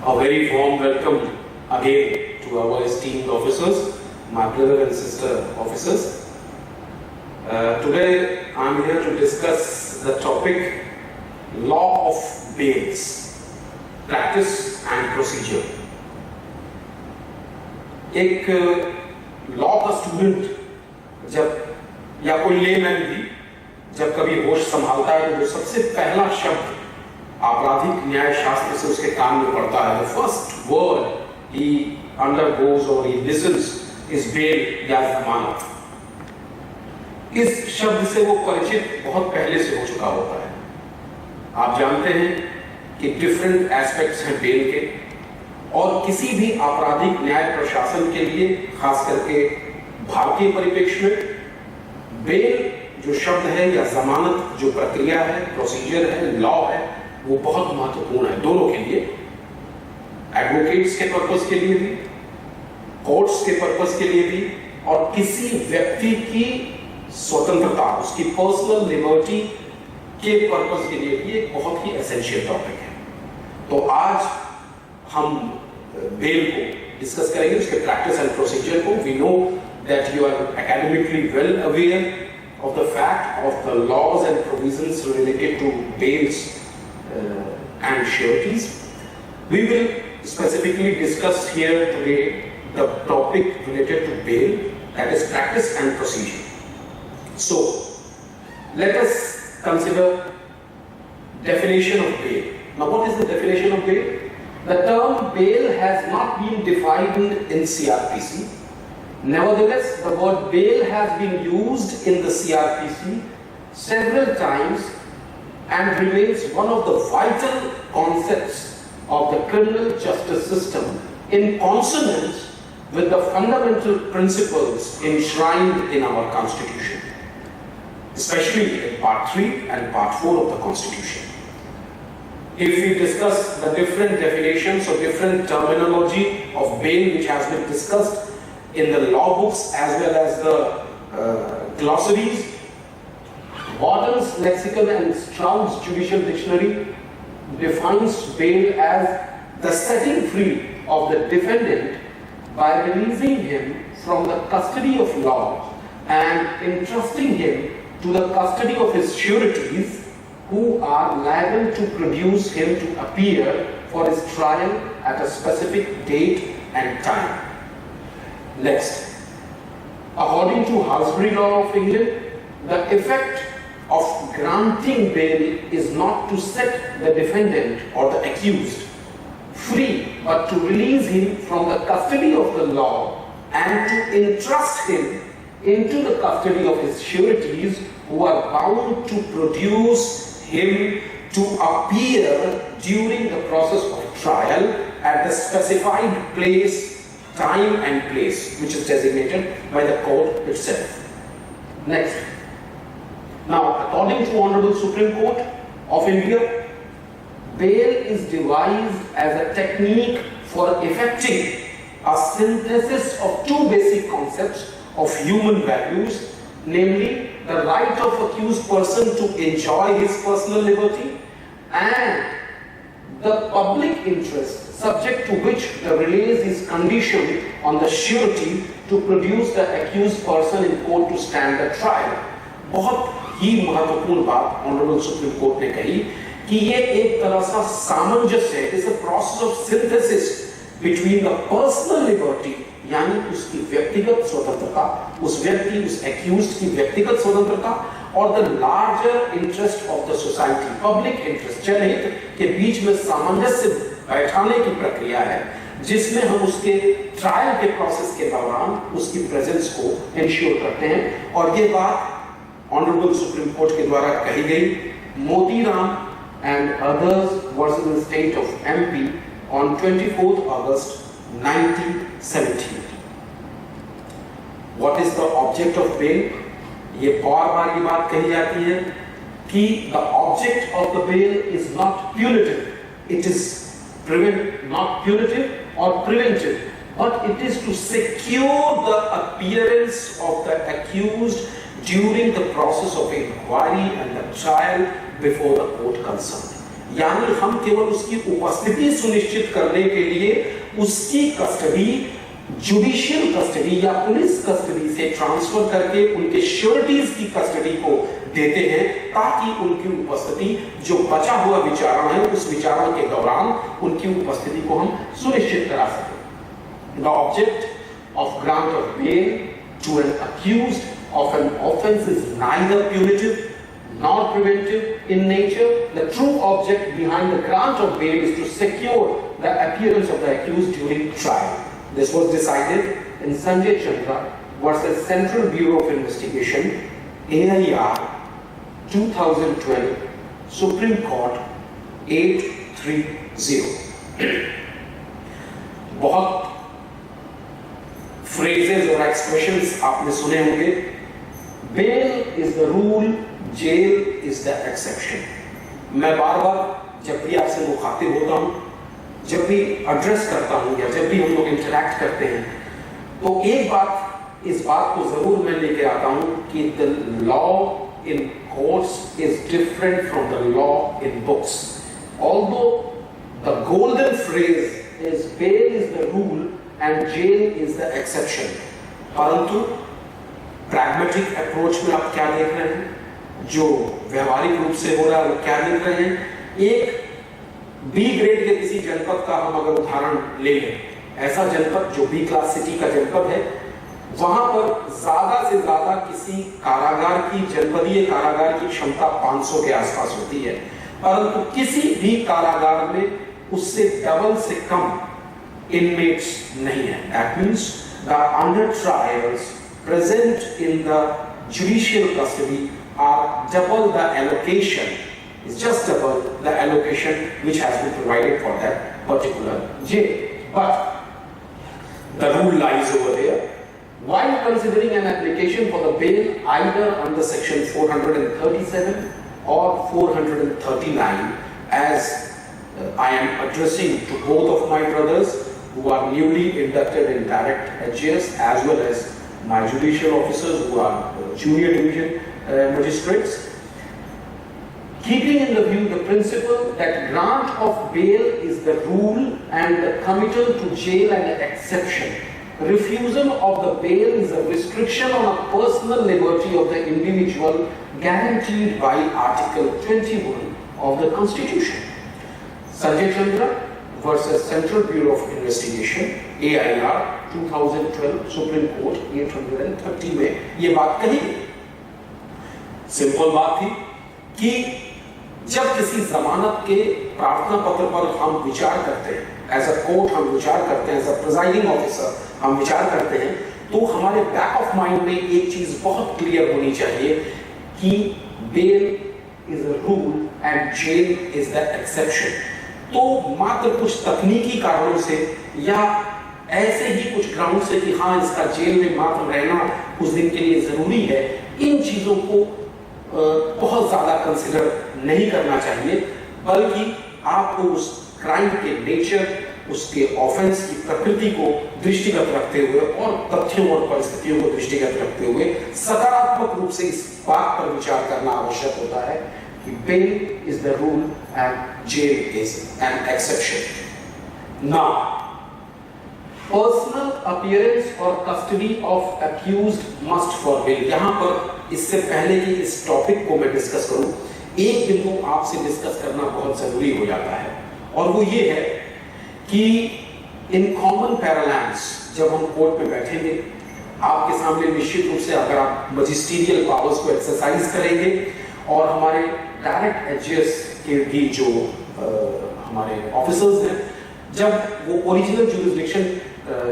A very warm welcome again to our esteemed officers, my brother and sister officers. Today I am here to discuss the topic Law of Bails, Practice and Procedure. एक law का student जब या कोई layman भी जब कभी होश संभालता है तो जो सबसे पहला शब्द आपराधिक न्याय शास्त्र से उसके कान में पड़ता है, the first word he undergoes or he listens is bail या जमानत. इस शब्द से वो परिचित बहुत पहले से हो चुका होता है. आप जानते हैं कि डिफरेंट एस्पेक्ट्स हैं बेल के और किसी भी आपराधिक न्याय प्रशासन के लिए, खास करके भारतीय परिप्रेक्ष्य में, बेल जो शब्द है या जमानत जो प्रक्रिया है, प्रोसीजर है, लॉ है, वो बहुत महत्वपूर्ण है दोनों के लिए. एडवोकेट्स के पर्पस के लिए भी, कोर्ट्स के पर्पस के लिए भी, और किसी व्यक्ति की स्वतंत्रता, उसकी पर्सनल लिबर्टी के पर्पस के लिए भी एक बहुत ही एसेंशियल टॉपिक है. तो आज हम बेल को डिस्कस करेंगे, उसके प्रैक्टिस एंड प्रोसीजर को. We know that you are academically well aware of the fact of the laws and provisions related to bails and sureties. We will specifically discuss here today the topic related to bail, that is practice and procedure. So, let us consider definition of bail. Now, what is the definition of bail? The term bail has not been defined in CRPC. Nevertheless, the word bail has been used in the CRPC several times and remains one of the vital concepts of the criminal justice system in consonance with the fundamental principles enshrined in our Constitution, especially in Part 3 and Part 4 of the Constitution. If we discuss the different definitions or different terminology of bail which has been discussed in the law books as well as the glossaries, Wharton's Lexicon and Stroud's Judicial Dictionary defines bail as the setting free of the defendant by releasing him from the custody of law and entrusting him to the custody of his sureties who are liable to produce him to appear for his trial at a specific date and time. Next, according to Halsbury Law of England, the effect of granting bail is not to set the defendant or the accused free, but to release him from the custody of the law and to entrust him into the custody of his sureties who are bound to produce him to appear during the process of trial at the specified place, time and place which is designated by the court itself. Next. Now, according to Honorable Supreme Court of India, bail is devised as a technique for effecting a synthesis of two basic concepts of human values, namely the right of accused person to enjoy his personal liberty and the public interest subject to which the release is conditioned on the surety to produce the accused person in court to stand the trial. बहुत ही महत्वपूर्ण बात honourable supreme court ने कही कि ये एक तरह सा सामंजस्य है, it's a process of synthesis between the personal liberty यानी उसकी व्यक्तिगत स्वतंत्रता, उस व्यक्ति, उस एक्यूज्ड की व्यक्तिगत स्वतंत्रता और the larger interest of the society, public interest, जनहित के बीच में सामंजस्य बैठाने की प्रक्रिया है जिसमें हम उसके ट्रायल के प्रोसेस के दौरान उसकी प्रेजेंस को इंश्योर करते हैं. और ये बात ऑनरेबल सुप्रीम कोर्ट के द्वारा कही गई Motiram and others versus the state of MP on 24 August 1917. What is the object of bail? ये बार ये बात कही जाती है कि the object of the bail is not punitive, it is not punitive or preventive, but it is to secure the appearance of the accused during the process of inquiry and the trial before the court concerned. यानी हम केवल उसकी उपस्थिति सुनिश्चित करने के लिए उसकी कस्टडी जुडिशियल कस्टडी या पुलिस कस्टडी से ट्रांसफर करके उनके श्योरिटीज की कस्टडी को देते हैं, ताकि उनकी उपस्थिति, जो बचा हुआ विचारण है, उस विचारण के दौरान उनकी उपस्थिति को हम सुनिश्चित करा सकें। The object of grant of bail to an accused of an offense is neither punitive nor preventive in nature. The true object behind the grant of bail is to secure the appearance of the accused during trial. This was decided in Sanjay Chandra versus Central Bureau of Investigation, AIR 2012, Supreme Court 830. बहुत phrases और expressions आपने सुने होंगे। Bail is the rule, jail is the exception. मैं बार बार जब भी आपसे मुखातिब होता हूँ, जब भी एड्रेस करता हूँ या जब भी हम लोग इंटरैक्ट करते हैं, तो एक बात, इस बात को जरूर मैं लेके आता हूँ कि the law in courts is different from the law in books. Although the golden phrase is bail is the rule and jail is the exception, परंतु प्रैग्मेटिक अप्रोच में आप क्या देख रहे हैं, जो व्यवहारिक रूप से हो रहा है, क्या देख रहे हैं? एक बी ग्रेड के किसी जनपद का हम अगर उदाहरण ले लें, ऐसा जनपद जो बी क्लास सिटी का जनपद है, वहां पर ज्यादा से ज्यादा किसी कारागार की, जनपदीय कारागार की क्षमता 500 के आसपास होती है, परंतु किसी भी कारागार में उससे डबल से कम इनमेट्स नहीं है। That means the under trials present in the judicial custody are double the allocation, is just double the allocation which has been provided for that particular jail. But the rule lies over there. While considering an application for the bail either under section 437 or 439, as I am addressing to both of my brothers who are newly inducted in direct HJS, as well as my judicial officers who are junior division magistrates, keeping in the view the principle that grant of bail is the rule and the committal to jail an exception. Refusal of the bail is a restriction on a personal liberty of the individual guaranteed by Article 21 of the Constitution. Sanjay Chandra versus Central Bureau of Investigation, AIR 2012, Supreme Court 830 में ये बात कही गई। Simple बात थी कि जब किसी जमानत के प्रार्थना पत्र पर हम विचार करते हैं, एज अ कोर्ट हम विचार करते हैं, एज अ प्रिजाइडिंग ऑफिसर हम विचार करते हैं, तो हमारे बैक ऑफ माइंड में एक चीज बहुत क्लियर होनी चाहिए कि bail is a rule and jail is the exception. तो मात्र कुछ तकनीकी कारणों से या ऐसे ही कुछ ग्राउंड से कि हाँ इसका जेल में मात्र रहना कुछ दिन के लिए जरूरी है, इन चीजों को बहुत ज्यादा कंसिडर नहीं करना चाहिए, बल्कि आपको उस क्राइम के नेचर, उसके ऑफेंस की प्रकृति को दृष्टिगत रखते हुए और तथ्यों और परिस्थितियों को दृष्टिगत रखते हुए सकारात्मक रूप से इस बात पर विचार करना आवश्यक होता है कि bail is the rule and jail is an exception. Now, personal appearance or custody of accused must for bail. यहाँ पर इससे पहले कि इस टॉपिक को मैं डिस्कस करूं, एक बिंदु आपसे डिस्कस करना बहुत जरूरी हो जाता है, और वो ये है कि इन कॉमन पैरालैंस जब हम कोर्ट में बैठेंगे, आपके सामने निश्चित रूप से अगर आप मजिस्टीरियल पावर्स को एक्सरसाइज करेंगे और हमारे डायरेक्ट एचजीएस के भी जो हमारे ऑफिसर्स हैं, जब वो ओरिजिनल जुरिसडिक्शन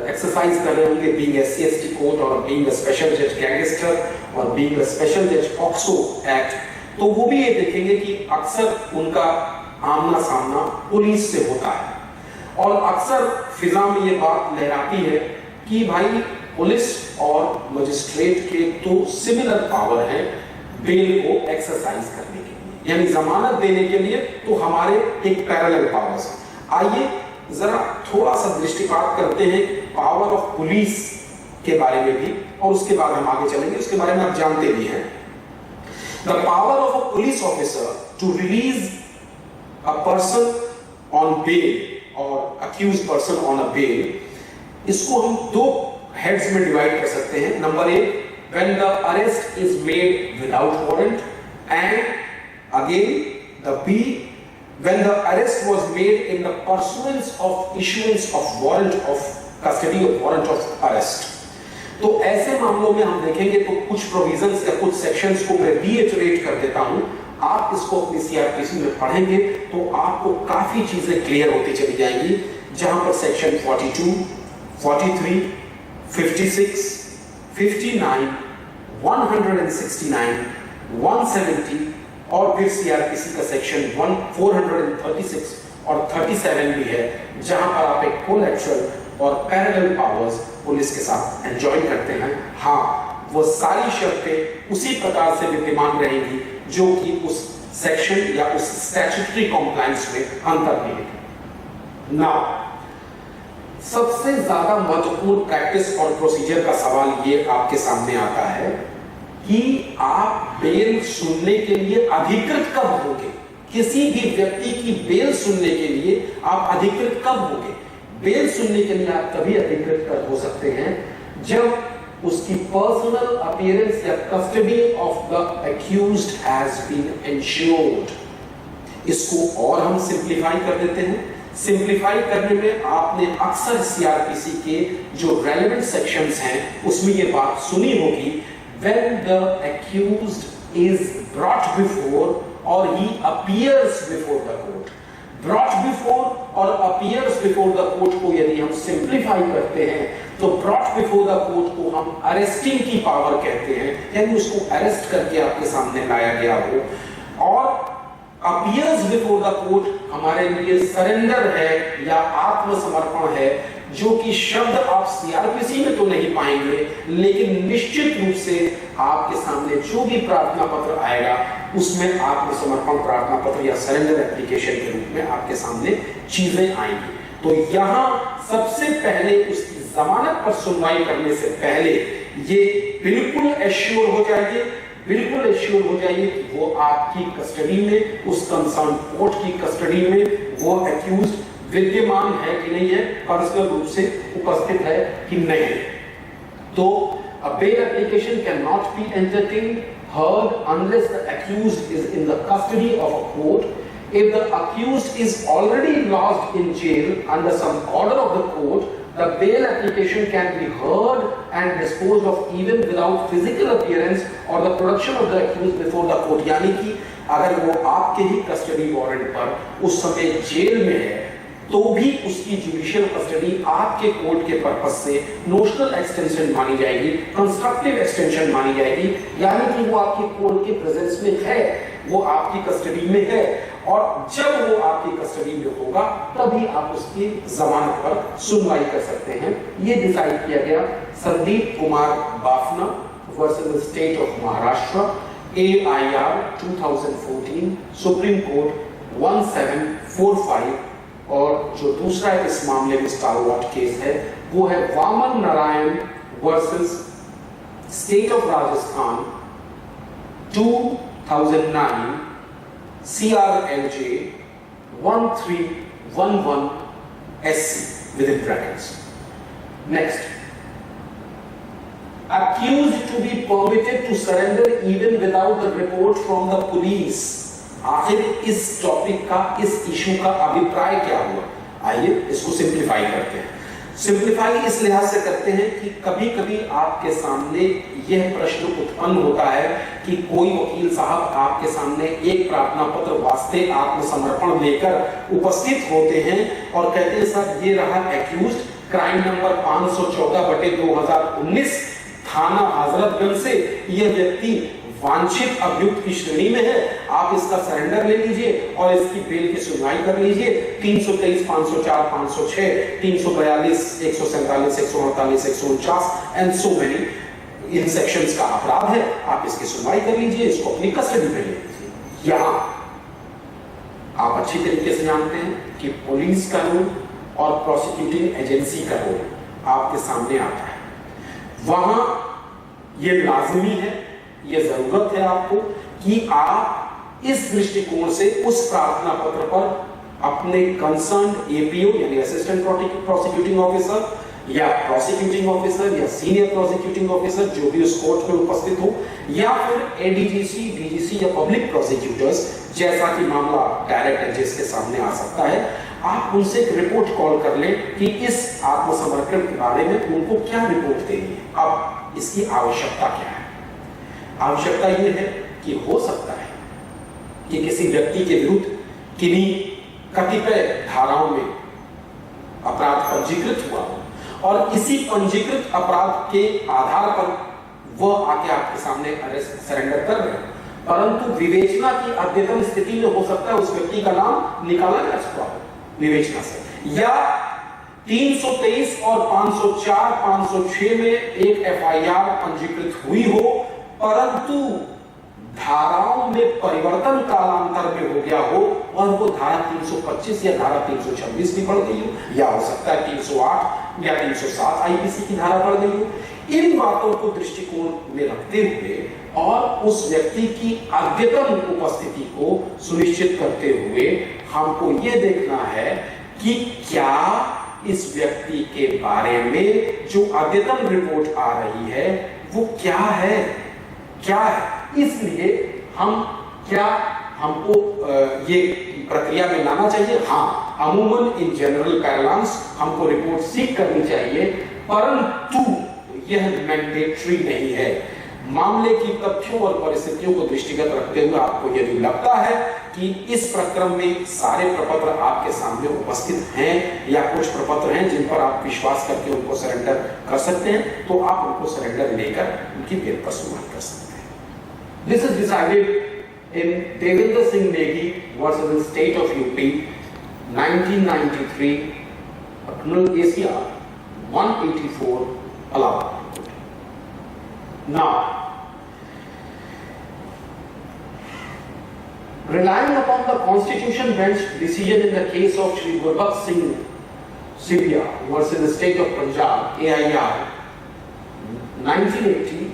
एक्सरसाइज कर रहे होंगे, बीइंग एससी/एसटी कोर्ट और बीइंग अ स्पेशल जज गैंगस्टर और बीइंग अ स्पेशल जज पॉक्सो एक्ट, तो वो भी ये देखेंगे कि अक्सर उनका आमना सामना पुलिस से होता है, और अक्सर फिजा में ये बात लहराती है कि भाई पुलिस और मजिस्ट्रेट के तो सिमिलर पावर है बेल को एक्सरसाइज करने के लिए, यानी जमानत देने के लिए तो हमारे एक पैरेलल पावर्स हैं। आइए जरा थोड़ा सा दृष्टिपात करते हैं पावर ऑफ पुलिस के बारे में भी, और उसके बाद हम आगे चलेंगे, उसके बारे में आप जानते भी हैं। The power of a police officer to release a person on bail or accused person on a bail, इसको हम दो हेड्स में डिवाइड कर सकते हैं. नंबर एक, when the arrest is made without warrant, and again the B, when the arrest was made in the pursuance of issuance of warrant of custody or warrant of arrest. तो ऐसे मामलों में हम देखेंगे तो कुछ प्रोविजंस या कुछ सेक्शंस को मैं रीइटरेट कर देता हूं. आप इसको अपनी सीआरपीसी में पढ़ेंगे तो आपको काफी चीजें क्लियर होती चली जाएंगी. जहां पर सेक्शन 42, 43, 56, 59, 169, 170 और फिर सीआरपीसी का सेक्शन 436 और 37 भी है, जहां पर आप एक कोलैटरल और पैरेलल पावर्स पुलिस के साथ एंजॉय करते हैं. हाँ, वो सारी शर्तें उसी प्रकार से विद्यमान रहेंगी जो कि उस सेक्शन या उस स्टैट्यूटरी कॉम्प्लायंस में अंतर्निहित है. नाउ सबसे ज्यादा महत्वपूर्ण प्रैक्टिस और प्रोसीजर का सवाल ये आपके सामने आता है कि आप बेल सुनने के लिए अधिकृत कब होंगे. किसी भी व्यक्ति की बेल सुनने के लिए आप अधिकृत कब होंगे. बेल सुनने के लिए आप तभी अधिकृत कर हो सकते हैं जब उसकी पर्सनल अपीयरेंस या custody of the accused has been ensured. इसको और हम सिंप्लीफाई कर देते हैं. सिंप्लीफाई करने में आपने अक्सर सीआरपीसी के जो रेलेवेंट सेक्शंस हैं उसमें ये बात सुनी होगी, when the accused is brought before or he appears before the court. Brought before और appears before the court को यदि हम सिंप्लीफाई करते हैं तो brought before the court को हम अरेस्टिंग की पावर कहते हैं, यानी उसको अरेस्ट करके आपके सामने लाया गया हो. और appears before the court हमारे लिए सरेंडर है या आत्मसमर्पण है, जो कि शब्द आप सीआरपीसी में तो नहीं पाएंगे, लेकिन निश्चित रूप से आपके सामने जो भी प्रार्थना पत्र आएगा उसमें आत्मसमर्पण प्रार्थना पत्र या सरेंडर एप्लीकेशन के रूप में आपके सामने चीजें आएंगी. तो यहां सबसे पहले उसकी जमानत पर सुनवाई करने से पहले ये बिल्कुल एश्योर हो जाइए कि वो आपकी कस्टडी में, उस कंसर्न कोर्ट की कस्टडी में वो एक्यूज्ड विद्यमान है कि नहीं है, पर्सनल रूप से उपस्थित है कि नहीं. तो a bail application cannot be entertained, heard unless the accused is in the custody of a court. If the accused is already lodged in jail under some order of the court, the bail application can be heard and disposed of even without physical appearance or the production of the accused before the court. यानी कि अगर वो आपके ही custody warrant पर उस समय jail में है तो भी उसकी जुडिशियल कस्टडी आपके कोर्ट के पर्पस से नोशनल एक्सटेंशन मानी जाएगी, कंस्ट्रक्टिव एक्सटेंशन मानी जाएगी. यानी कि वो आपके कोर्ट के प्रेजेंस में है, वो आपकी कस्टडी में है, और जब वो आपकी कस्टडी में होगा तभी आप उसकी जमानत पर सुनवाई कर सकते हैं. ये डिसाइड किया गया Sandeep Kumar Bafna versus the state of Maharashtra, AIR 2014, supreme court 1745. और जो दूसरा इस मामले में स्टालवर्ट केस है वो है Vaman Narayan versus state of Rajasthan 2009, CRLJ 1311 SC within brackets. Next, accused to be permitted to surrender even without the report from the police. आखिर इस टॉपिक का, इस इशू का अभिप्राय क्या हुआ. आइए इसको सिंप्लीफाई करते हैं. सिंप्लीफाई इस लिहाज से करते हैं कि कभी कभी आपके सामने यह प्रश्न उत्पन्न होता है कि कोई वकील साहब आपके सामने एक प्रार्थना पत्र वास्ते आत्मसमर्पण लेकर उपस्थित होते हैं और कहते हैं सर ये रहा एक्यूज्ड, क्राइम नंबर 514/2019, थाना हजरतगंज से यह व्यक्ति वांछित अभियुक्त की श्रेणी में है, आप इसका सरेंडर ले लीजिए और इसकी बेल की सुनवाई कर लीजिए. 323, 504, 506, 342, 147, 148, 149 and so many in sections का अपराध है, आप इसकी सुनवाई कर लीजिए, इसको अपनी कस्टडी में ले लीजिए. यहां आप अच्छी तरीके से जानते हैं कि पुलिस का रोल और प्रोसिक्यूटिंग एजेंसी का रोल आपके सामने आता है. वहां यह लाजमी है, यह जरूरत है आपको कि आप इस दृष्टिकोण से उस प्रार्थना पत्र पर अपने कंसर्न एपीओ यानी असिस्टेंट प्रोसिक्यूटिंग ऑफिसर या प्रोसिक्यूटिंग ऑफिसर या सीनियर प्रोसिक्यूटिंग ऑफिसर जो भी उस कोर्ट में उपस्थित हो, या फिर एडीजीसी, डीजीसी या पब्लिक प्रोसिक्यूटर्स, जैसा कि मामला डायरेक्ट जज के सामने आ सकता है, आप उनसे एक रिपोर्ट कॉल कर लें कि इस आत्मसमर्पण के बारे में उनको क्या रिपोर्ट देनी है। अब इसकी आवश्यकता क्या है? आवश्यकता यह है कि हो सकता है कि किसी व्यक्ति के विरुद्ध किन्हीं कतिपय धाराओं में अपराध पंजीकृत हुआ हो और इसी पंजीकृत अपराध के आधार पर वह आके आपके सामने अरेस्ट सरेंडर कर रहे हैं, परंतु विवेचना की अद्यतन स्थिति में हो सकता है उस व्यक्ति का नाम निकाला जा चुका हो विवेचना से, या 323 और 504, 506 में एक एफआईआर पंजीकृत हुई हो, परंतु धाराओं में परिवर्तन कालांतर में हो गया हो और वो धारा 325 या धारा 326 भी बढ़ गई हो, या हो सकता है 308 या 307 आईपीसी की धारा बढ़ गई हो। इन बातों को दृष्टिकोण में रखते हुए और उस व्यक्ति की अद्यतन उपस्थिति को सुनिश्चित करते हुए हमको ये देखना है कि क्या इस व्यक्ति के बारे में जो अद्यतन रिपोर्ट आ रही है वो क्या है। इसलिए हमको ये प्रक्रिया में लाना चाहिए। हाँ, अमूमन इन जनरल पैरालांस हमको रिपोर्ट सीख करनी चाहिए, परंतु यह मैंडेटरी नहीं है। मामले की तथ्यों और परिस्थितियों को दृष्टिगत रखते हुए आपको यदि लगता है कि इस प्रक्रम में सारे प्रपत्र आपके सामने उपस्थित हैं या कुछ प्रपत्र हैं जिन पर आप विश्वास करके उनको सरेंडर कर सकते हैं, तो आप उनको सरेंडर लेकर उनकी बेल पर शुरुआत कर सकते हैं। This is decided in Devendra Singh Negi versus the state of UP 1993, ACR 184, Allahabad. Now, relying upon the Constitution Bench decision in the case of Shri Gurbakht Singh Sibia versus the state of Punjab, AIR 1980,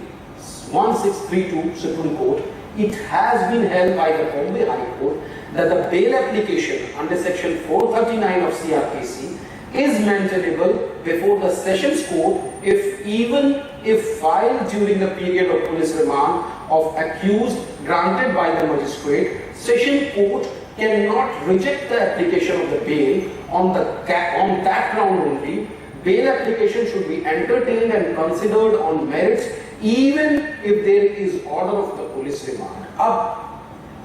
1632 Supreme Court, it has been held by the Bombay High Court that the bail application under section 439 of CRPC is maintainable before the Sessions Court if filed during the period of police remand of accused granted by the magistrate. Session Court cannot reject the application of the bail on that ground only. Bail application should be entertained and considered on merits even if there is order of the police remand. अब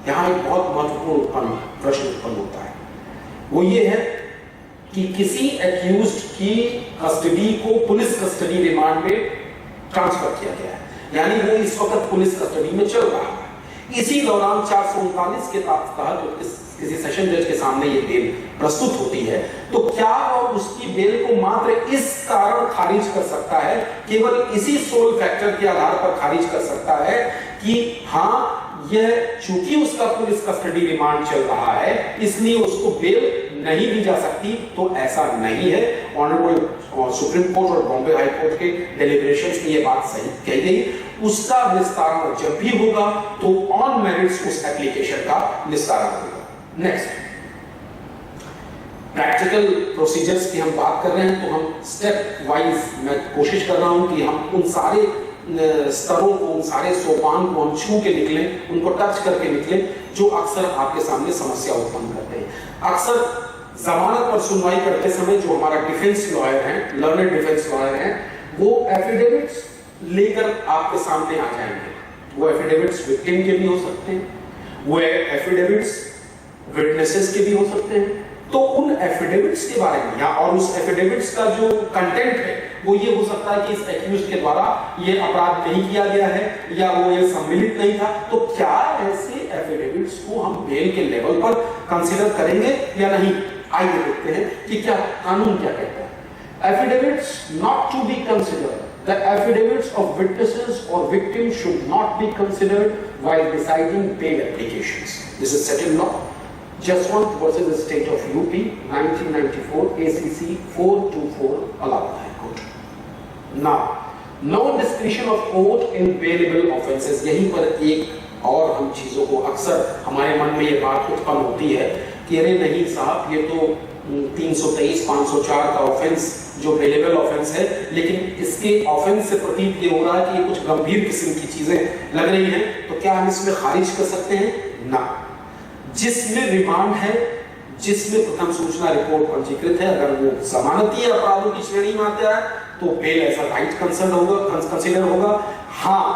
यहाँ एक बहुत महत्वपूर्ण प्रश्न उत्पन्न होता है, वो ये है कि किसी एक्यूज्ड की कस्टडी को पुलिस कस्टडी रिमांड में ट्रांसफर किया गया है, यानी वो इस वक्त पुलिस कस्टडी में चल रहा है। इसी दौरान 439 के तहत किसी सेशन जज के सामने ये बेल प्रस्तुत होती है, तो क्या वह उसकी बेल को मात्र इस कारण खारिज कर सकता है, केवल इसी सोल फैक्टर के आधार पर खारिज कर सकता है कि हाँ यह चूंकि उसका पुलिस कस्टडी रिमांड चल रहा है इसलिए उसको बेल नहीं दी जा सकती? तो ऐसा नहीं है। ऑनरेबल सुप्रीम कोर्ट और बॉम्बे हाई कोर्ट के डेलिब्रेशंस में ये बात सही कही गई। उसका निस्तारण जब भी होगा तो ऑन मेरिट्स उस एप्लीकेशन का निस्तारण होगा। नेक्स्ट, प्रैक्टिकल प्रोसीजर्स की हम बात कर रहे हैं तो हम स्टेप वाइज मैं कोशिश कर रहा हूं कि हम उन सारे स्तरों को, उन सारे सोपान को हम छू के निकलें, उनको टच करके निकलें जो अक्सर आपके सामने समस्या उत्पन्न करते हैं। अक्सर जमानत पर सुनवाई करते समय जो हमारा डिफेंस लॉयर हैं, लर्नेड डिफेंस लॉयर हैं, वो एफिडेविट्स लेकर आपके सामने आ जाएंगे। वो एफिडेविट्स विक्टिम के भी हो सकते हैं, वो एफिडेविट्स विटनेसेस के भी हो सकते हैं। तो उन एफिडेविट्स के बारे में या और उस एफिडेविट्स का जो कंटेंट है वो ये हो सकता है कि इस एक्यूज्ड के द्वारा ये अपराध नहीं किया गया है या वो ये सम्मिलित नहीं था। तो क्या ऐसे एफिडेविट्स को हम बेल के लेवल पर कंसीडर करेंगे या नहीं? आइए देखते हैं कि क्या कानून क्या कहता है। Affidavits not to be considered, the affidavits of witnesses or victims should not be considered while deciding bail applications. This is set in law. Jaswant versus the state of UP 1994, ACC 424, Allahabad High Court. Now, no discretion of court in bailable offences. यहीं पर एक और हम चीज़ों को अक्सर हमारे मन में ये बात उत्पन्न होती है कि अरे नहीं साहब, ये तो 323 504 का ऑफेंस जो बेलेबल ऑफेंस है, लेकिन इसके ऑफेंस से प्रतीत ये हो रहा है कि ये कुछ गंभीर किस्म की चीजें लग रही हैं, तो क्या हम इसमें खारिज कर सकते हैं? ना। जिसमें रिमांड है, जिसमें प्रथम सूचना रिपोर्ट पंजीकृत है, अगर वो जमानती अपराधों की श्रेणी में आता है तो बेल ऐसा राइट कंसिडर होगा। हाँ,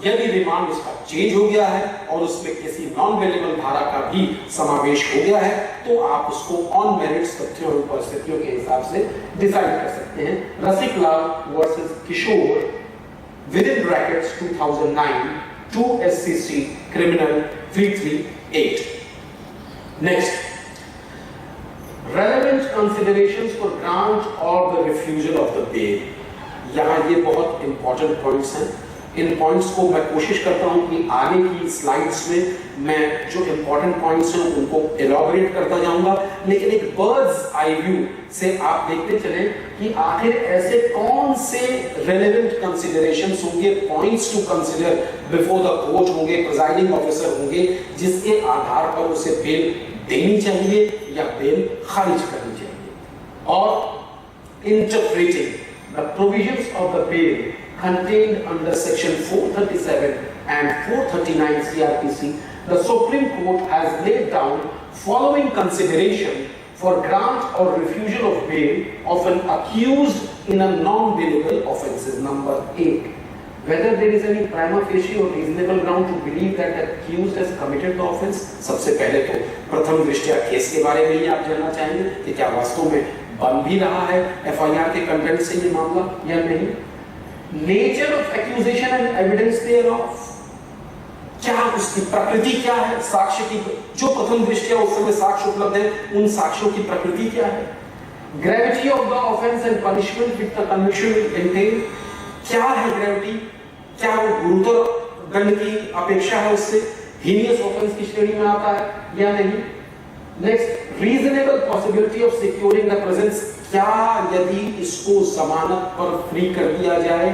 यदि रिमांड उसका चेंज हो गया है और उसमें किसी नॉन बेलेबल धारा का भी समावेश हो गया है तो आप उसको ऑन मेरिट्स तथ्यों और परिस्थितियों के हिसाब से डिसाइड कर सकते हैं। Rasik Lal versus Kishore within brackets 2009 2 SCC criminal 338। Next, relevant considerations for grant or the refusal of the bail। यहाँ ये बहुत इंपॉर्टेंट पॉइंट्स हैं। इन पॉइंट्स को मैं कोशिश करता हूं कि आगे की स्लाइड्स में मैं जो इंपॉर्टेंट पॉइंट्स हैं उनको एलॉबरेट करता जाऊंगा, लेकिन एक बर्ड्स आई व्यू से आप देखते चलें कि आखिर ऐसे कौन से रेलेवेंट कंसिडरेशंस होंगे, points to consider before the court होंगे, प्रिजाइडिंग ऑफिसर होंगे, जिसके आधार पर उसे बेल देनी चाहिए या बेल खारिज करनी चाहिए। और interpreting the provisions of the bail contained under section 437 and 439 CRPC, the Supreme Court has laid down following consideration for grant or refusal of bail of an accused in a non-bailable offences. Number 8, whether there is any prima facie or reasonable ground to believe that the accused has committed the offence। सबसे पहले तो प्रथम दृष्टया case के बारे में ही आप जानना चाहेंगे कि क्या वास्तव में बन भी रहा है FIR के कंटेंट से ये मामला या नहीं। Nature of accusation and evidence thereof, क्या उसकी प्रकृति क्या है, साक्ष्य की जो प्रथम दृष्टया उस समय साक्ष्य उपलब्ध है उन साक्ष्यों की प्रकृति क्या है। Gravity of the offence and punishment with the conviction entail, क्या है ग्रेविटी, क्या वो गुरुतर दंड की अपेक्षा है उससे, हीनियस ऑफेंस की श्रेणी में आता है या नहीं। Next, reasonable possibility of securing the presence, क्या यदि इसको जमानत पर फ्री कर दिया जाए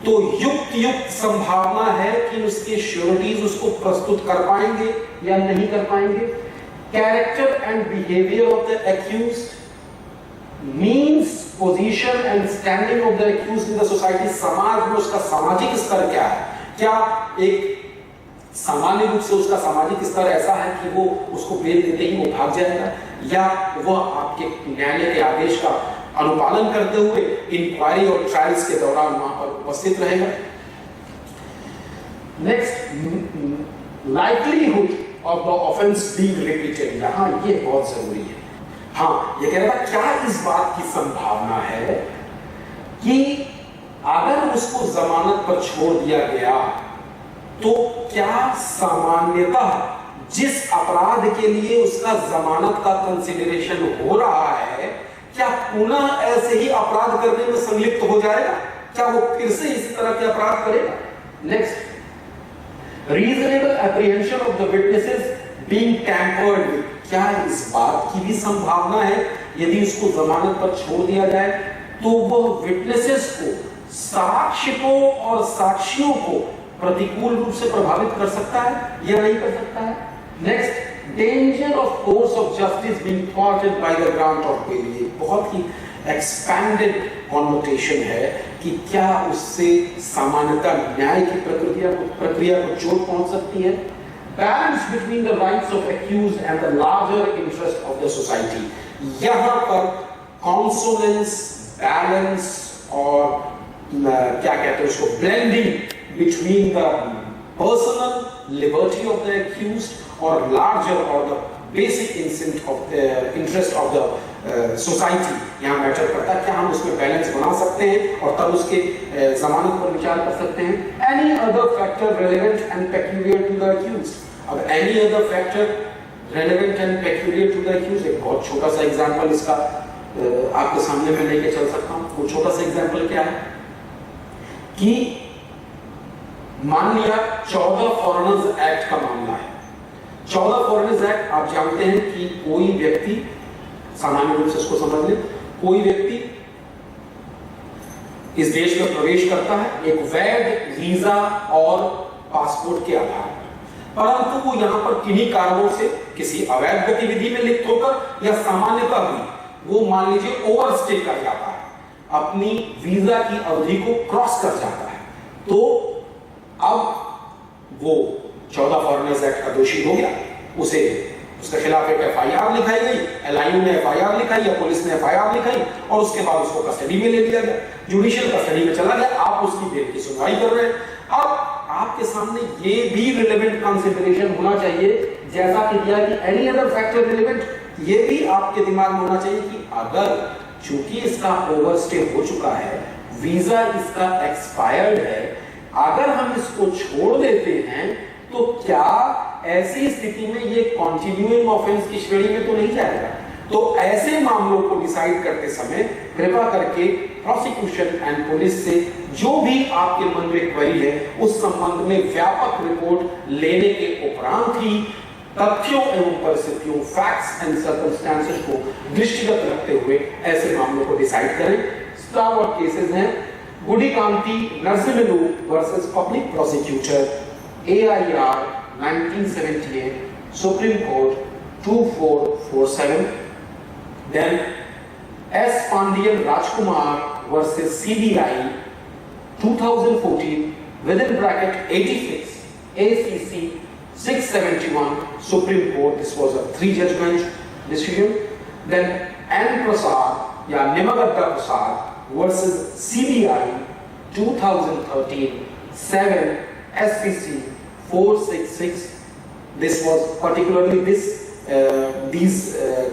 तो युक्त संभावना है कि उसके श्योरिटीज उसको प्रस्तुत कर पाएंगे या नहीं कर पाएंगे। Character and behaviour of the accused, means position and standing of the accused in the society, समाज में उसका सामाजिक स्तर क्या है, क्या एक सामान्य रूप से उसका सामाजिक स्तर ऐसा है कि वो उसको बेल देते ही वो भाग जाएगा, या वह आपके न्यायालय के आदेश का अनुपालन करते हुए इंक्वायरी और ट्रायल्स के दौरान वहां पर उपस्थित रहेगा। Next, likelihood of the offence being repeated, यहां ये बहुत जरूरी है। हाँ, ये कह रहा था क्या इस बात की संभावना है कि अगर उसको जमानत पर छोड़ दिया गया तो क्या सामान्यतः जिस अपराध के लिए उसका जमानत का कंसिडरेशन हो रहा है क्या पुनः ऐसे ही अपराध करने में संलिप्त हो जाएगा, क्या वो फिर से इसी तरह के अपराध करेगा। Next, reasonable apprehension of the witnesses being tampered with, क्या इस बात की भी संभावना है यदि उसको जमानत पर छोड़ दिया जाए तो वह विटनेसेस को, साक्ष्य को और साक्षियों को प्रतिकूल रूप से प्रभावित कर सकता है या नहीं कर सकता है। Next, danger of course of justice being thwarted by the grant of bail, ये बहुत ही एक्सपैंडेड कॉन्नोटेशन है कि क्या उससे सामान्यतः न्याय की प्रक्रिया को चोट पहुंच सकती है। Balance between the rights of accused and the larger interest of the society, यहां पर कॉन्सोनेंस, बैलेंस और क्या कहते हैं उसको, blending between the personal liberty of the accused or larger or the basic interest of the society यहाँ matter करता है। क्या हम उसमें बैलेंस बना सकते हैं और तब उसके जमानत पर विचार कर सकते हैं। Any other factor relevant and peculiar to the accused, अब any other factor relevant and peculiar to the accused, एक बहुत छोटा सा एग्जाम्पल इसका आपके सामने मैं लेके चल सकता हूँ। वो छोटा सा एग्जाम्पल क्या है कि मान लिया 14 फॉरेनर्स एक्ट का मामला है। 14 फॉरेनर्स एक्ट आप जानते हैं कि कोई व्यक्ति, सामान्य रूप से इसको समझ लें, कोई व्यक्ति इस देश में प्रवेश करता है एक वैध वीजा और पासपोर्ट के आधार पर। परंतु वो यहां पर किन्हीं कारणों से किसी अवैध गतिविधि में लिप्त होकर या सामान्यतः भी वो मान लीजिए ओवरस्टे कर जाता है, अपनी वीजा की अवधि को क्रॉस कर जाता है, तो अब वो 14 फॉरेनर्स एक्ट का दोषी हो गया, उसे उसके खिलाफ एक एफआईआर लिखाई गई, एलआईयू ने एफआईआर लिखाई या पुलिस ने एफआईआर लिखाई और उसके बाद उसको कस्टडी में ले लिया गया, जुडिशियल कस्टडी में चला गया, आप उसकी बेल की सुनवाई कर रहे हैं। अब आपके सामने ये भी रिलेवेंट कंसिडरेशन होना चाहिए, जैसा कि दिया कि एनी अदर फैक्टर रिलेवेंट, ये भी आपके दिमाग में होना चाहिए कि अगर चूंकि इसका ओवरस्टे हो चुका है, वीजा इसका एक्सपायर्ड है, अगर हम इसको छोड़ देते हैं तो क्या ऐसी स्थिति में ये कॉन्टिन्यूइंग ऑफेंस की श्रेणी में तो नहीं जाएगा। तो ऐसे मामलों को डिसाइड करते समय कृपया करके प्रोसिक्यूशन एंड पुलिस से जो भी आपके मन में क्वेरी है उस संबंध में व्यापक रिपोर्ट लेने के उपरांत ही तथ्यों एवं परिस्थितियों, फैक्ट्स एंड सर्कमस्टेंसेस को दृष्टिगत रखते हुए ऐसे मामलों को डिसाइड करें। स्टार केसेस हैं Gudi Kanti Narasimhulu versus public prosecutor AIR 1978, Supreme Court 2447. Then S. Pandian Rajkumar versus CBI 2014 within bracket 86 ACC 671 Supreme Court. This was a 3-judge bench decision. Then N. Prasad या Nimagadda Prasad versus CBI 2013 7 SPC 466. This was particularly these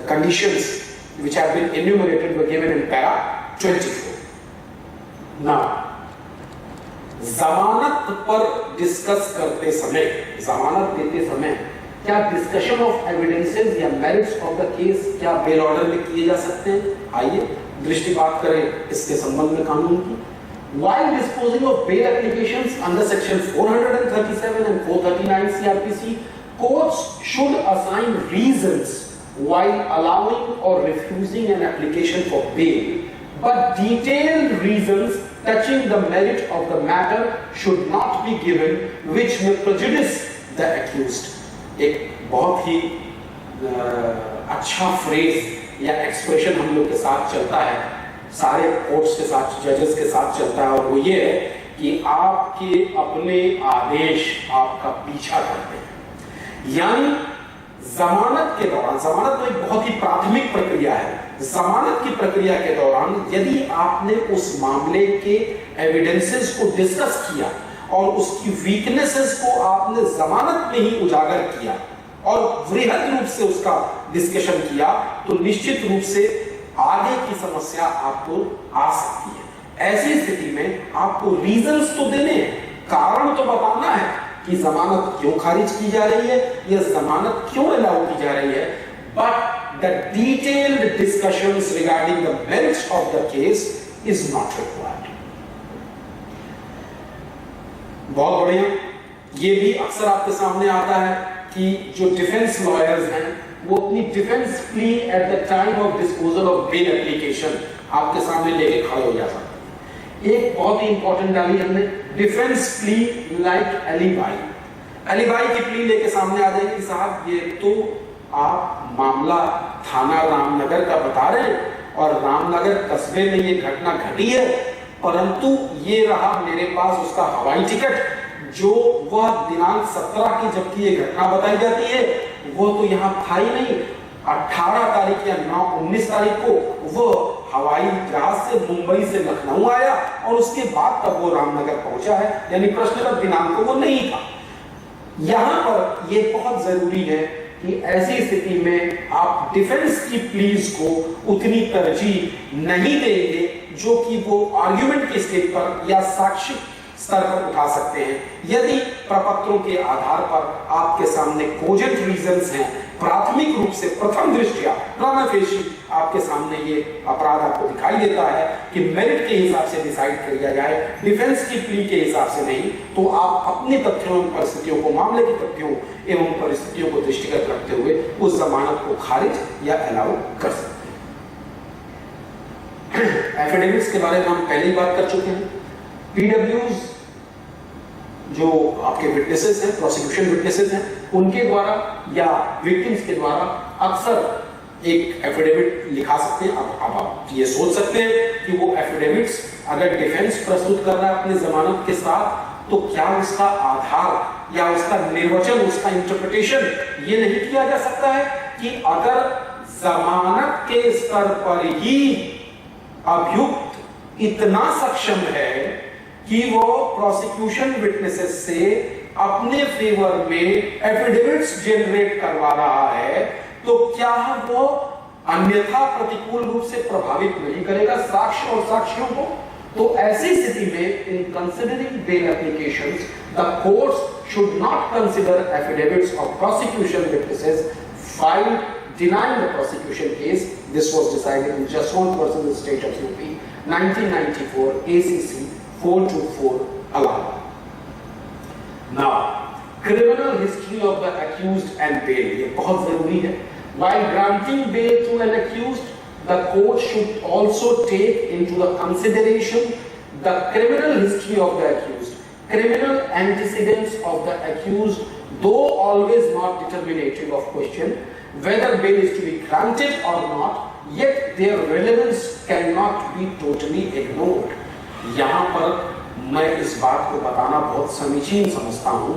conditions which have been enumerated were given in para 24. Now, जमानत पर discuss करते समय, जमानत देते समय क्या discussion of evidences या मेरिट्स ऑफ द केस क्या बेल ऑर्डर में किए जा सकते हैं? आइए दृष्टिपात करें इसके संबंध में कानून की। While disposing of bail applications under section 437 and 439 CRPC, courts should assign reasons while allowing or refusing an application for bail, but detailed reasons touching the merit of the matter should not be given which may prejudice the accused. एक बहुत ही अच्छा phrase या expression हम लोग के साथ चलता है, सारे कोर्ट्स के साथ, जजेस के साथ चलता है, और वो ये है कि आपके अपने आदेश आपका पीछा करते हैं। यानी जमानत के दौरान, जमानत तो एक बहुत ही प्राथमिक प्रक्रिया है, जमानत की प्रक्रिया के दौरान यदि आपने उस मामले के एविडेंसेस को डिस्कस किया और उसकी वीकनेसेस को आपने जमानत में ही उजागर किया और वृहद रूप से उसका डिस्कशन किया, तो निश्चित रूप से आगे की समस्या आपको आ सकती है। ऐसी स्थिति में आपको रीजंस तो देने हैं, कारण तो बताना है कि जमानत क्यों खारिज की जा रही है या जमानत क्यों अलाउ की जा रही है, but the detailed discussions regarding the merits of the case is not required. बहुत बढ़िया, ये भी अक्सर आपके सामने आता है कि जो डिफेंस लॉयर्स हैं वो अपनी defence plea at the time of disposal of bail application आपके सामने लेके खड़े हो जा सकते हैं। एक बहुत ही इंपॉर्टेंट डाली हमने, defence plea like alibi. Alibi की प्ली लेके सामने आ जाएगी, साहब ये तो आप मामला थाना रामनगर का बता रहे हैं और रामनगर कस्बे में ये घटना घटी है, परंतु ये रहा मेरे पास उसका हवाई टिकट जो वह दिनांक 17 की जबकि ये घटना बताई जाती है वो तो यहाँ था ही नहीं। 18 तारीख या 19 तारीख को वो हवाई जहाज से मुंबई से लखनऊ आया और उसके बाद तब वो रामनगर पहुंचा है, यानी प्रश्नगत दिनांक वो नहीं था। यहां पर ये बहुत जरूरी है कि ऐसी स्थिति में आप डिफेंस की प्लीज को उतनी तरजीह नहीं देंगे जो कि वो आर्गुमेंट के स्टेज पर या साक्ष्य स्तर पर उठा सकते हैं। यदि प्रपत्रों के आधार पर आपके सामने कोजेंट रीजंस हैं, प्राथमिक रूप से प्रथम दृष्टया प्रामा फेशी आपके सामने ये अपराध आपको दिखाई देता है कि मेरिट के हिसाब से डिसाइड किया जाए, डिफेंस की प्ली के हिसाब से नहीं, तो आप अपने तथ्यों एवं परिस्थितियों को, मामले के तथ्यों एवं परिस्थितियों को दृष्टिगत रखते हुए उस जमानत को खारिज या अलाउ कर सकते हैं। एफिडेविट्स के बारे में हम पहले ही बात कर चुके हैं। PWs जो आपके विटनेसेस हैं, प्रोसिक्यूशन विटनेसेस हैं, उनके द्वारा या विक्टिम्स के द्वारा अक्सर एक एफिडेविट लिखा सकते हैं। अब आप ये सोच सकते हैं कि वो एफिडेविट्स अगर डिफेंस प्रस्तुत कर रहा है अपनी जमानत के साथ, तो क्या उसका आधार या उसका निर्वचन, उसका इंटरप्रिटेशन ये नहीं किया जा सकता है कि अगर जमानत के स्तर पर ही अभियुक्त इतना सक्षम है कि वो प्रोसिक्यूशन विटनेसेस से अपने फेवर में एफिडेविट्स जनरेट करवा रहा है, तो क्या वो अन्यथा प्रतिकूल रूप से प्रभावित नहीं करेगा साक्ष्य और साक्ष्यों को? तो ऐसी स्थिति में in considering bail applications the courts should not consider affidavits of prosecution witnesses filed denying the prosecution case. This was decided in Jaswant versus the State of UP, 1994, ACC 424, Allahabad. Now, criminal history of the accused and bail. ये बहुत जरूरी है. While granting bail to an accused, the court should also take into the consideration the criminal history of the accused, criminal antecedents of the accused, though always not determinative of question whether bail is to be granted or not, yet their relevance cannot be totally ignored. यहाँ पर मैं इस बात को बताना बहुत समीचीन समझता हूँ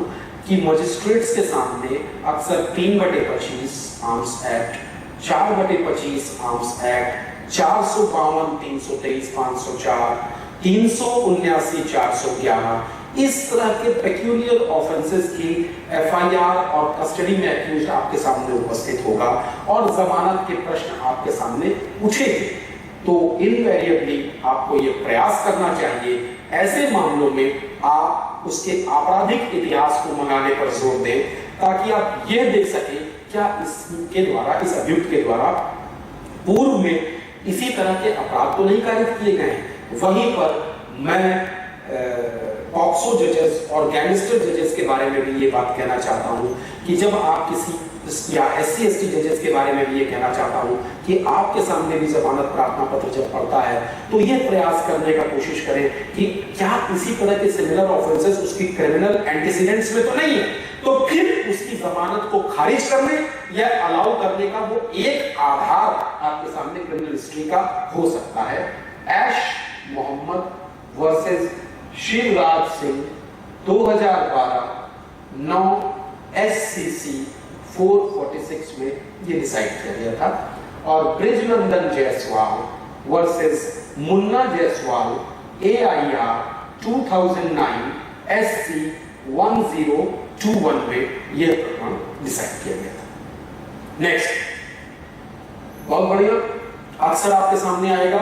कि मजिस्ट्रेट्स के सामने अक्सर 3/25 आर्म्स एक्ट, 4/25 आर्म्स एक्ट, 452, 323, 504, 379, 411 इस तरह के पेक्यूलियर ऑफेंसेस की एफआईआर और कस्टडी में एक्यूज्ड आपके सामने उपस्थित होगा और जमानत के प्रश्न आपके सामने उठेंगे। तो इनवेरिएबली आपको ये प्रयास करना चाहिए ऐसे मामलों में आप उसके आपराधिक इतिहास को मंगाने पर जोर दें, ताकि आप ये देख सकें क्या इसके द्वारा, इस अभियुक्त के द्वारा पूर्व में इसी तरह के अपराध तो नहीं कारित किए गए हैं। वहीं पर मैं पॉक्सो जजेस और गैंगस्टर जजेस के बारे में भी ये बात कहना चाहता हूँ कि जब आप किसी या SC ST जजेस के बारे में भी ये कहना चाहता हूँ कि आपके सामने भी जमानत प्रार्थना पत्र जब पड़ता है तो ये प्रयास करने का कोशिश करें कि क्या इसी तरह के सिमिलर ऑफेंसेस उसकी क्रिमिनल एंटीसीडेंट्स में तो नहीं है, तो फिर उसकी जमानत को खारिज करने या अलाउ करने का वो एक आधार आपके सामने क्रिमिनल हिस्ट्री का हो सकता है। ऐश मोहम्मद वर्सेस शिवराज सिंह 2012 9 SCC 446 में ये डिसाइड किया गया था, और Brijnandan Jaiswal versus Munna Jaiswal AIR 2009 SC 1021 में ये प्रकरण डिसाइड किया गया था। नेक्स्ट, बहुत बढ़िया, अक्सर आपके सामने आएगा।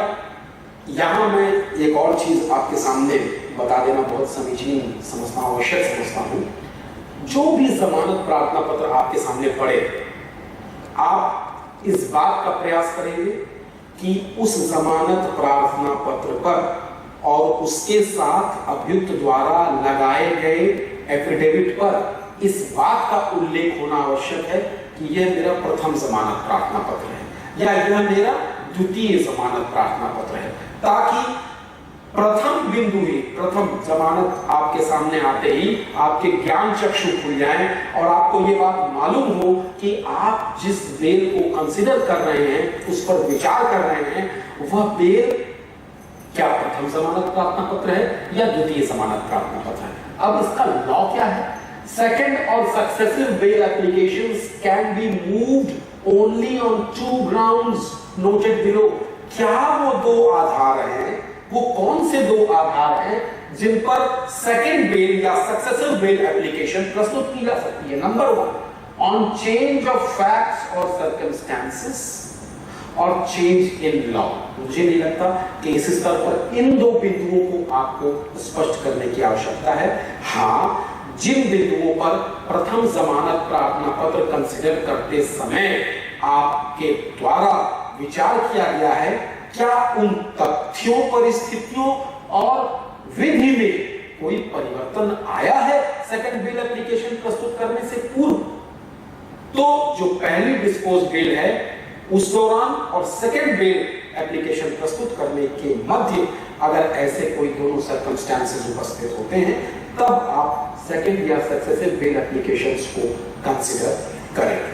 यहां मैं एक और चीज आपके सामने बता देना बहुत समीचीन समझता हूं, आवश्यक समझता हूं। जो भी जमानत प्रार्थना पत्र आपके सामने पड़े, आप इस बात का प्रयास करेंगे कि उस जमानत प्रार्थना पत्र पर और उसके साथ अभियुक्त द्वारा लगाए गए एफिडेविट पर इस बात का उल्लेख होना आवश्यक है कि यह मेरा प्रथम जमानत प्रार्थना पत्र है या यह मेरा द्वितीय जमानत प्रार्थना पत्र है, ताकि प्रथम बिंदु ही, प्रथम जमानत आपके सामने आते ही आपके ज्ञान चक्षु खुल जाएं और आपको ये बात मालूम हो कि आप जिस बेल को कंसीडर कर रहे हैं, उस पर विचार कर रहे हैं, वह बेल क्या प्रथम जमानत प्रार्थना पत्र है या द्वितीय जमानत प्रार्थना पत्र है। अब इसका लॉ क्या है? सेकंड और successive bail applications can be moved only on 2 grounds noted below. क्या वो 2 आधार हैं, वो कौन से 2 आधार हैं जिन पर सेकंड बेल या सक्सेसिव बेल एप्लीकेशन प्रस्तुत की जा सकती है? Number 1, on change of facts और सर्कमस्टेंसेस और चेंज इन लॉ। मुझे नहीं लगता कि इस स्तर पर इन 2 बिंदुओं को आपको स्पष्ट करने की आवश्यकता है। हाँ, जिन बिंदुओं पर प्रथम जमानत प्रार्थना पत्र कंसीडर करते समय आपके द्वारा विचार किया गया है, क्या उन तथ्यों, परिस्थितियों और विधि में कोई परिवर्तन आया है सेकंड बेल एप्लीकेशन प्रस्तुत करने से पूर्व? तो जो पहली डिस्पोज बेल है उस दौरान और सेकंड बेल एप्लीकेशन प्रस्तुत करने के मध्य अगर ऐसे कोई दोनों सर्कमस्टेंसेस उपस्थित होते हैं, तब आप सेकंड या सक्सेसिव बेल एप्लीकेशंस को कंसिडर करेंगे।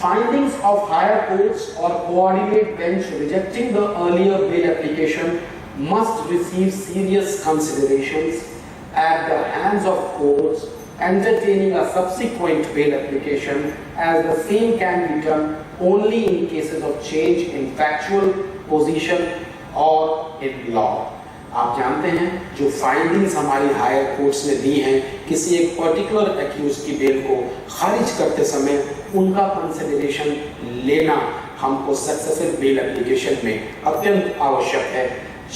Findings of higher courts or coordinate bench rejecting the earlier bail application must receive serious considerations at the hands of courts entertaining a subsequent bail application, as the same can be done only in cases of change in factual position or in law। आप जानते हैं जो findings हमारी higher courts ने दी हैं किसी एक particular accused की बेल को खारिज करते समय उनका कंसिडरेशन लेना हमको सक्सेसिव बेल एप्लीकेशन में अत्यंत आवश्यक है।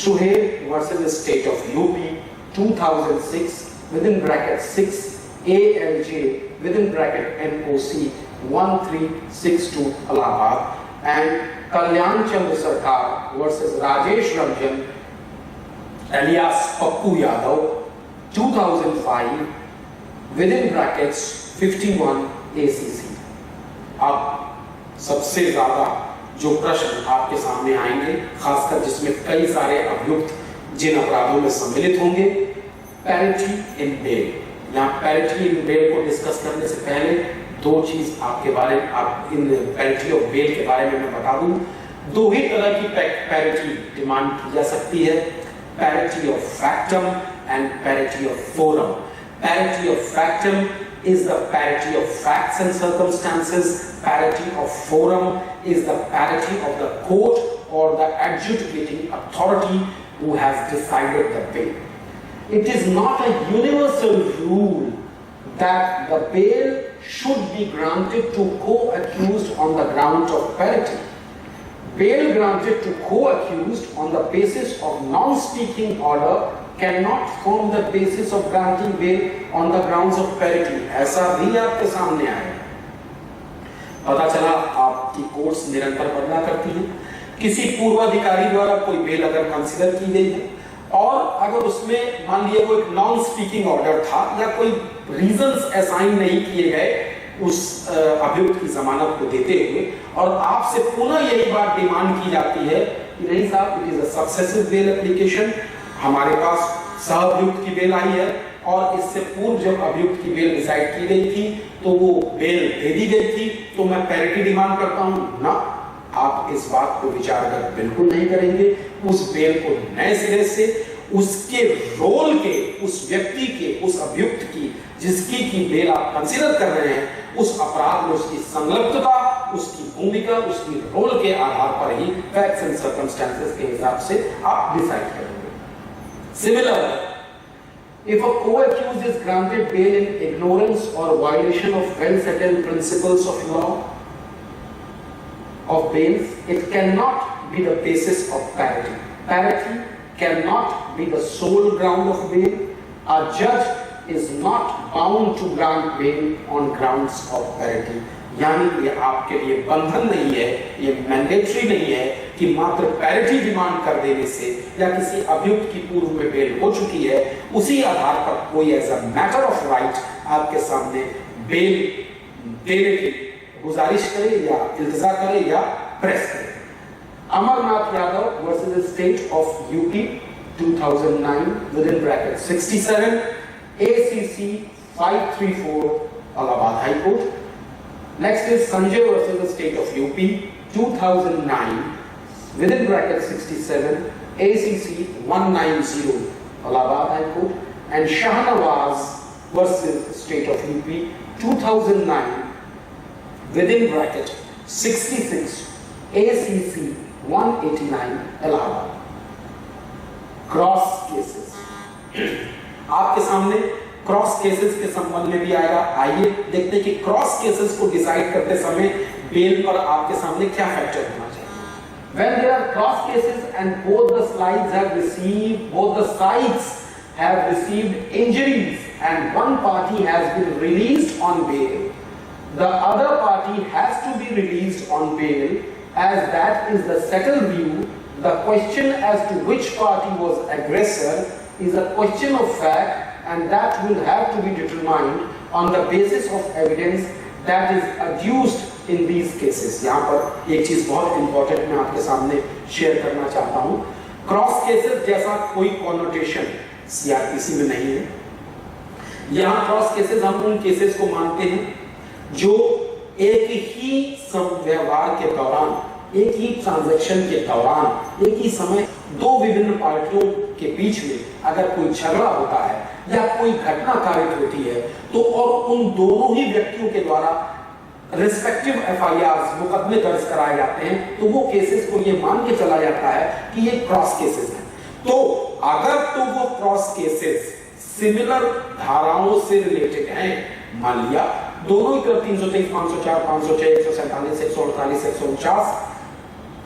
Suhel versus state of UP 2006 within bracket 6 ALJ within bracket NOC 1362 Allahabad and Kalyan Chandra Sarkar versus Rajesh Ranjan alias Pappu Yadav 2005 within brackets 51 ACC। अब सबसे ज्यादा जो प्रश्न आपके सामने आएंगे, खासकर जिसमें कई सारे अभियुक्त जिन अपराधों में सम्मिलित होंगे, पैरिटी इन बेल। यहाँ पैरिटी इन बेल को डिस्कस करने से पहले दो चीज आपके बारे में, आप इन पैरिटी ऑफ बेल के बारे में मैं बता दूं। दो ही तरह की पैरिटी डिमांड की जा सकती है, parity of factum and parity of forum। Parity of factum is the parity of facts and circumstances, parity of forum is the parity of the court or the adjudicating authority who has decided the bail। It is not a universal rule that the bail should be granted to co-accused on the ground of parity। Bail granted to co-accused on the basis of non-speaking order cannot form the basis of granting bail on the grounds of parity। ऐसा भी आपके सामने आया। पता चला आपकी courts निरंतर बदला करती हैं। किसी पूर्वाधिकारी द्वारा कोई बेल अगर कंसिडर की गई है और अगर उसमें मान लिया वो एक नॉन स्पीकिंग ऑर्डर था या कोई रीजंस असाइन नहीं किए गए उस अभियुक्त की जमानत को देते हुए, और आपसे पुनः यही बात डिमांड की जाती है कि नहीं साहब, it is a successive bail application, हमारे पास सह-अभियुक्त की बेल आई है और इससे पूर्व जब अभियुक्त की बेल डिसाइड की गई थी तो वो बेल दे दी गई थी, तो मैं पैरिटी डिमांड करता हूं ना। आप इस बात को विचार कर बिल्कुल नहीं करेंगे। उस बेल को नए सिरे से उसके रोल के, उस व्यक्ति के, उस अभियुक्त की जिसकी की बेल आप कंसीडर कर रहे हैं, उस अपराध में उसकी संलिप्तता, उसकी भूमिका, उसकी रोल के आधार पर ही फैक्ट्स एंड सर्कमस्टेंसेस के हिसाब से आप डिसाइड करेंगे। Similar, if a co-accused is granted bail in ignorance or violation of well-settled principles of law of bails, it cannot be the basis of parity। Parity cannot be the sole ground of bail। A judge is not bound to grant bail on grounds of parity। यानी ये आपके लिए बंधन नहीं है, ये mandatory नहीं है कि मात्र पैरिटी डिमांड कर देने से या किसी अभियुक्त की पूर्व में बेल हो चुकी है उसी आधार पर कोई as a matter of right आपके सामने बेल देने की गुजारिश करे या इल्तिजा करे या प्रेस करे। Amarnath Yadav versus state of UP 2009 within bracket 67 ACC 534 Allahabad High Court। Next is Sanjay versus the state of UP 2009 within bracket 67 ACC 190 Allahabad High Court, and Shahnawaz versus state of UP 2009 within bracket 66 ACC 189 Allahabad। Cross cases आपके सामने cross cases के संबंध में भी आएगा। आइए देखते हैं कि क्रॉस केसेस को डिसाइड करते समय बेल पर आपके सामने क्या फैक्टर होना चाहिए। When there are cross cases and both the sides have received injuries and one party has been released on bail, the other party has to be released on bail, as that is the settled view. The question as to which party was aggressor is a question of fact, and that will have to be determined on the basis of evidence that is adduced in these cases। यहाँ पर एक चीज बहुत important मैं आपके सामने share करना चाहता हूँ। क्रॉस केसेस जैसा कोई कॉनोटेशन सीआरपीसी में नहीं है, यहां क्रॉस केसेस हम उन केसेस को मानते हैं जो एक ही व्यवहार के दौरान, एक ही ट्रांजैक्शन के दौरान, एक ही समय दो विभिन्न पार्टियों के बीच में अगर कोई झगड़ा होता है या कोई घटना कारित होती है तो और उन दोनों ही व्यक्तियों के द्वारा रिस्पेक्टिव एफआईआर मुकदमे दर्ज कराए जाते हैं तो वो केसेस को ये मान के चला जाता है कि ये क्रॉस केसेस हैं। तो अगर तो वो क्रॉस केसेस सिमिलर धाराओं से रिलेटेड हैं, मान लिया दोनों ही तरफ 323, 504, 506, 147, 148, 149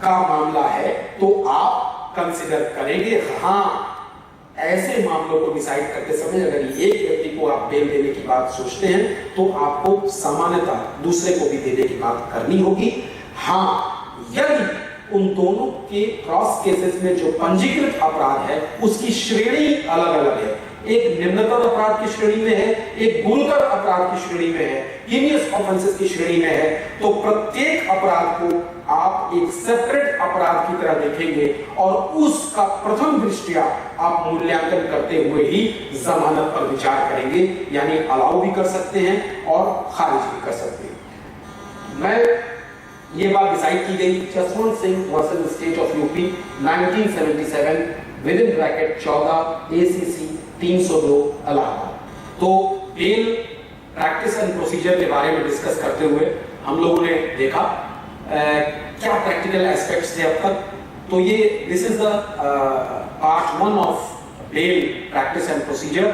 का मामला है तो आप कंसिडर करेंगे। हाँ, ऐसे मामलों को डिसाइड करते समय अगर एक व्यक्ति को आप बेल देने की बात सोचते हैं तो आपको सामान्यतः दूसरे को भी देने की बात करनी होगी। हाँ, यदि उन दोनों के क्रॉस केसेस में जो पंजीकृत अपराध है उसकी श्रेणी अलग अलग है, एक निम्नतर अपराध की श्रेणी में है, एक गुरुतर अपराध की श्रेणी में है, हीनियस ऑफेंसेस की श्रेणी में है, तो प्रत्येक अपराध को आप एक सेपरेट अपराध की तरह देखेंगे और उसका प्रथम दृष्टया आप मूल्यांकन करते हुए ही जमानत पर विचार करेंगे, यानी अलाउ भी कर सकते हैं और खारिज भी कर सकते हैं। मैं ये बात डिसाइड की गई Jaswant Singh versus state of UP 1977 with in bracket 14 ACC 302 Allahabad. तो बेल प्रैक्टिस एंड प्रोसीजर के बारे में डिस्कस करते हुए हम लोगों ने देखा क्या प्रैक्टिकल एस्पेक्ट्स थे अब तक। तो ये this is the part 1 of bail practice and procedure.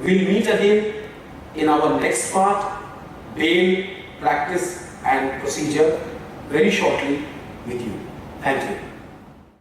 Will meet again in our next part, bail practice and procedure, very shortly with you. Thank you.